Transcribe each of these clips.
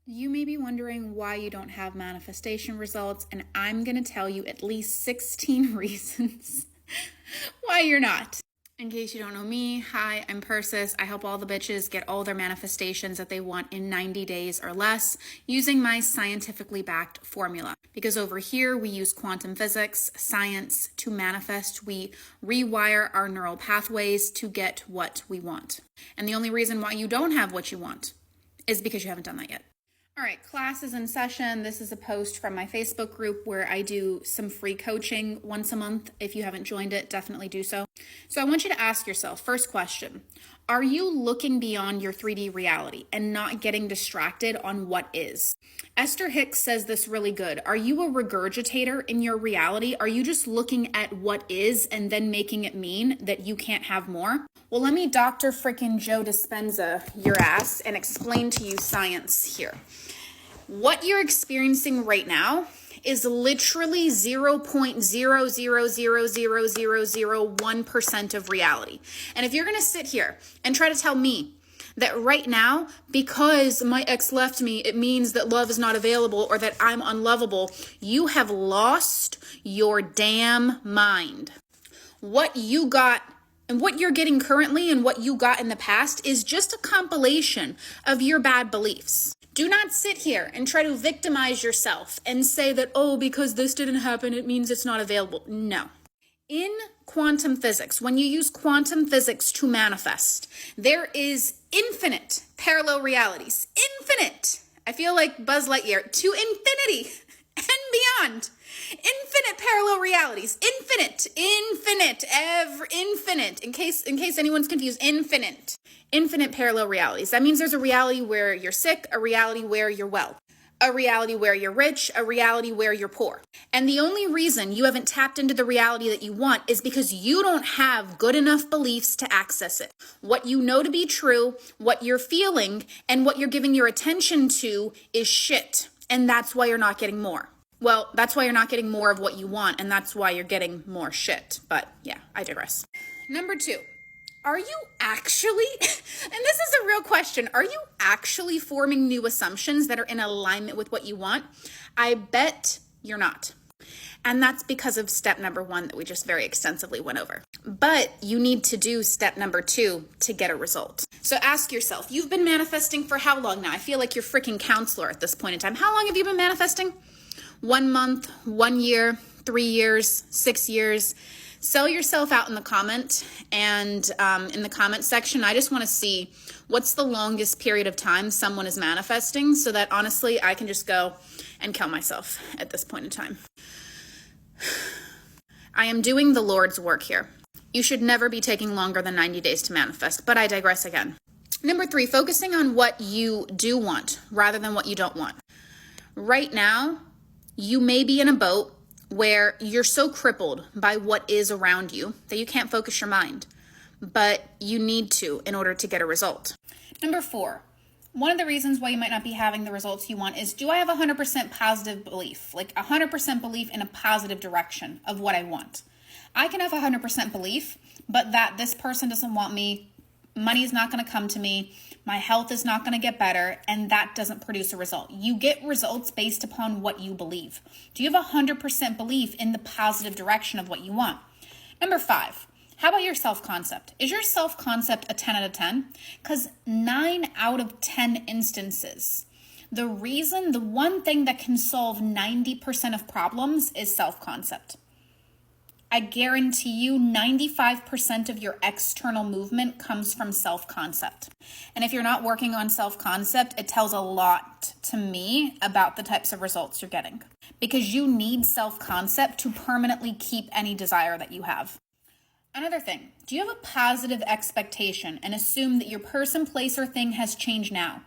You may be wondering why you don't have manifestation results, and I'm going to tell you at least 16 reasons why you're not. In case you don't know me, hi, I'm Persis. I help all the bitches get all their manifestations that they want in 90 days or less using my scientifically backed formula. Because over here, we use quantum physics, science to manifest. We rewire our neural pathways to get what we want. And the only reason why you don't have what you want is because you haven't done that yet. All right, class is in session. This is a post from my Facebook group where I do some free coaching once a month. If you haven't joined it, definitely do so. So I want you to ask yourself, first question, are you looking beyond your 3D reality and not getting distracted on what is? Esther Hicks says this really good. Are you a regurgitator in your reality? Are you just looking at what is and then making it mean that you can't have more? Well, let me Dr. frickin' Joe Dispenza your ass and explain to you science here. What you're experiencing right now is literally 0.0000001% of reality. And if you're going to sit here and try to tell me that right now, because my ex left me, it means that love is not available or that I'm unlovable, you have lost your damn mind. What you got and what you're getting currently and what you got in the past is just a compilation of your bad beliefs. Do not sit here and try to victimize yourself and say that, oh, because this didn't happen, it means it's not available. No. In quantum physics, when you use quantum physics to manifest, there is infinite parallel realities. Infinite. I feel like Buzz Lightyear. To infinity and beyond. Infinite parallel realities. Infinite. In case anyone's confused, infinite. Infinite parallel realities. That means there's a reality where you're sick, a reality where you're well, a reality where you're rich, a reality where you're poor. And the only reason you haven't tapped into the reality that you want is because you don't have good enough beliefs to access it. What you know to be true, what you're feeling, and what you're giving your attention to is shit. And that's why you're not getting more. Well, that's why you're not getting more of what you want, and that's why you're getting more shit. But yeah, I digress. Number 2. Are you actually, and this is a real question, are you actually forming new assumptions that are in alignment with what you want? I bet you're not. And that's because of step number 1 that we just very extensively went over. But you need to do step number 2 to get a result. So ask yourself, you've been manifesting for how long now? I feel like you're freaking counselor at this point in time. How long have you been manifesting? 1 month, 1 year, 3 years, 6 years? Sell yourself out in the comment, and in the comment section, I just want to see what's the longest period of time someone is manifesting so that honestly, I can just go and kill myself at this point in time. I am doing the Lord's work here. You should never be taking longer than 90 days to manifest, but I digress again. Number 3, focusing on what you do want rather than what you don't want. Right now, you may be in a boat where you're so crippled by what is around you that you can't focus your mind, but you need to in order to get a result. Number 4, one of the reasons why you might not be having the results you want is, do I have 100% positive belief, like 100% belief in a positive direction of what I want? I can have 100% belief, but that this person doesn't want me, money is not going to come to me, my health is not going to get better, and that doesn't produce a result. You get results based upon what you believe. Do you have 100% belief in the positive direction of what you want? Number 5, how about your self-concept? Is your self-concept a 10 out of 10? Because 9 out of 10 instances, the one thing that can solve 90% of problems is self-concept. I guarantee you 95% of your external movement comes from self-concept. And if you're not working on self-concept, it tells a lot to me about the types of results you're getting. Because you need self-concept to permanently keep any desire that you have. Another thing, do you have a positive expectation and assume that your person, place, or thing has changed now?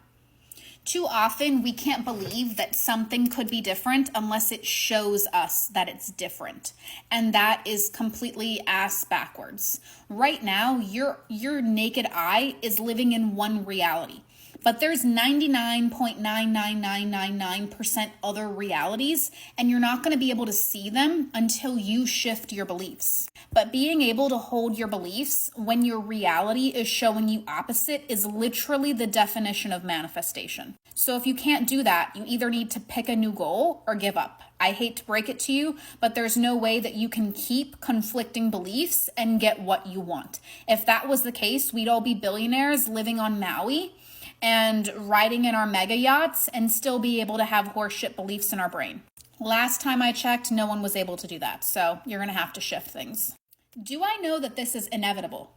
Too often, we can't believe that something could be different unless it shows us that it's different. And that is completely ass backwards. Right now, your naked eye is living in one reality. But there's 99.99999% other realities, and you're not going to be able to see them until you shift your beliefs. But being able to hold your beliefs when your reality is showing you opposite is literally the definition of manifestation. So if you can't do that, you either need to pick a new goal or give up. I hate to break it to you, but there's no way that you can keep conflicting beliefs and get what you want. If that was the case, we'd all be billionaires living on Maui and riding in our mega yachts and still be able to have horseshit beliefs in our brain. Last time I checked, no one was able to do that, so you're going to have to shift things. Do I know that this is inevitable?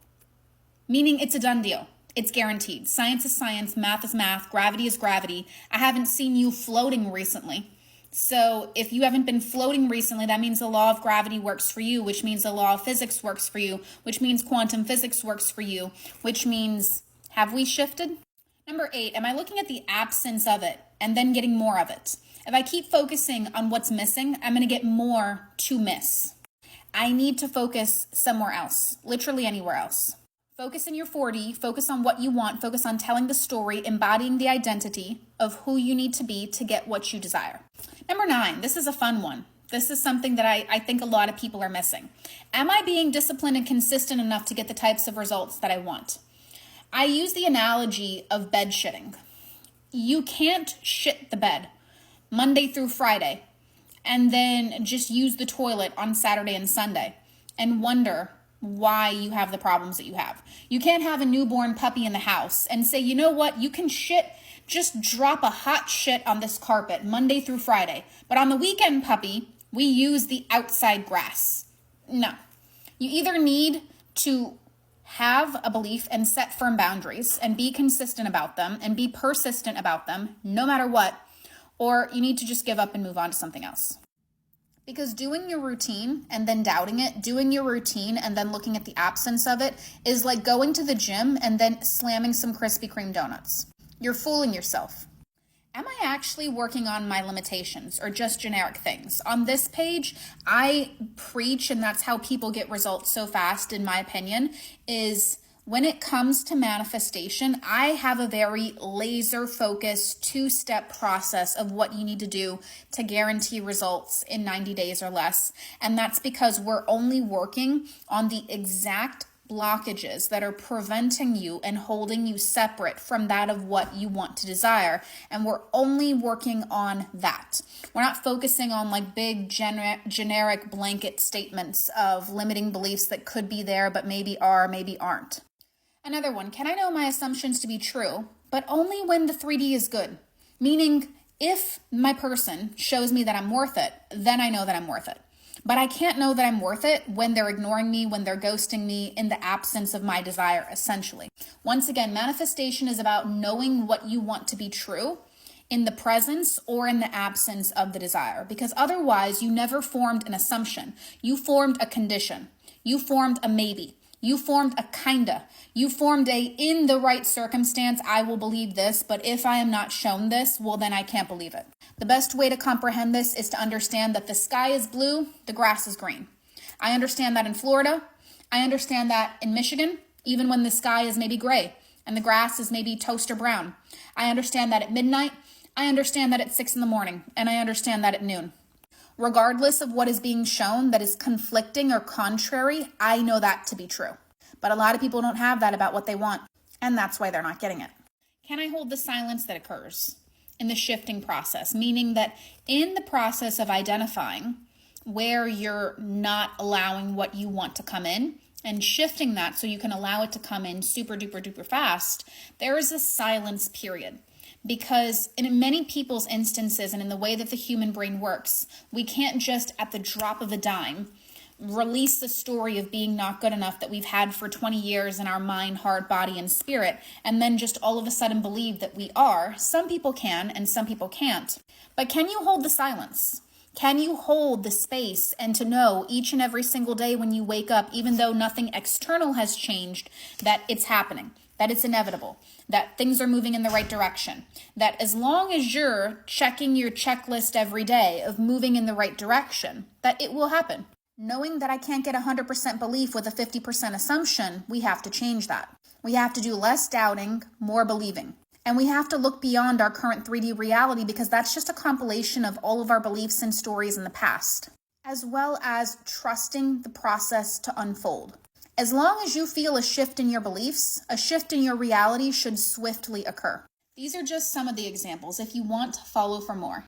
Meaning it's a done deal. It's guaranteed. Science is science, math is math, gravity is gravity. I haven't seen you floating recently. So if you haven't been floating recently, that means the law of gravity works for you, which means the law of physics works for you, which means quantum physics works for you, which means, have we shifted? Number 8, am I looking at the absence of it and then getting more of it? If I keep focusing on what's missing, I'm going to get more to miss. I need to focus somewhere else, literally anywhere else. Focus in your 40, focus on what you want, focus on telling the story, embodying the identity of who you need to be to get what you desire. Number 9, this is a fun one. This is something that I think a lot of people are missing. Am I being disciplined and consistent enough to get the types of results that I want? I use the analogy of bed shitting. You can't shit the bed Monday through Friday and then just use the toilet on Saturday and Sunday and wonder why you have the problems that you have. You can't have a newborn puppy in the house and say, you know what, you can shit, just drop a hot shit on this carpet Monday through Friday. But on the weekend, puppy, we use the outside grass. No. You either need to have a belief and set firm boundaries and be consistent about them and be persistent about them no matter what, or you need to just give up and move on to something else. Because doing your routine and then doubting it, doing your routine and then looking at the absence of it is like going to the gym and then slamming some Krispy Kreme donuts. You're fooling yourself. Am I actually working on my limitations or just generic things? On this page, I preach, and that's how people get results so fast, in my opinion, is when it comes to manifestation, I have a very laser-focused 2-step process of what you need to do to guarantee results in 90 days or less. And that's because we're only working on the exact blockages that are preventing you and holding you separate from that of what you want to desire. And we're only working on that. We're not focusing on like big generic blanket statements of limiting beliefs that could be there, but maybe are, maybe aren't. Another one, can I know my assumptions to be true, but only when the 3D is good? Meaning, if my person shows me that I'm worth it, then I know that I'm worth it. But I can't know that I'm worth it when they're ignoring me, when they're ghosting me, in the absence of my desire, essentially. Once again, manifestation is about knowing what you want to be true in the presence or in the absence of the desire. Because otherwise, you never formed an assumption. You formed a condition. You formed a maybe. You formed a kinda. You formed a, in the right circumstance, I will believe this, but if I am not shown this, well, then I can't believe it. The best way to comprehend this is to understand that the sky is blue, the grass is green. I understand that in Florida. I understand that in Michigan, even when the sky is maybe gray and the grass is maybe toaster brown. I understand that at midnight. I understand that at 6 a.m, and I understand that at noon. Regardless of what is being shown that is conflicting or contrary, I know that to be true. But a lot of people don't have that about what they want, and that's why they're not getting it. Can I hold the silence that occurs in the shifting process? Meaning that in the process of identifying where you're not allowing what you want to come in and shifting that so you can allow it to come in super duper duper fast, there is a silence period. Because in many people's instances and in the way that the human brain works, we can't just at the drop of a dime release the story of being not good enough that we've had for 20 years in our mind, heart, body, and spirit, and then just all of a sudden believe that we are. Some people can and some people can't. But can you hold the silence? Can you hold the space and to know each and every single day when you wake up, even though nothing external has changed, that it's happening? That it's inevitable, that things are moving in the right direction, that as long as you're checking your checklist every day of moving in the right direction, that it will happen. Knowing that I can't get 100% belief with a 50% assumption, we have to change that. We have to do less doubting, more believing. And we have to look beyond our current 3D reality because that's just a compilation of all of our beliefs and stories in the past, as well as trusting the process to unfold. As long as you feel a shift in your beliefs, a shift in your reality should swiftly occur. These are just some of the examples. If you want to follow for more.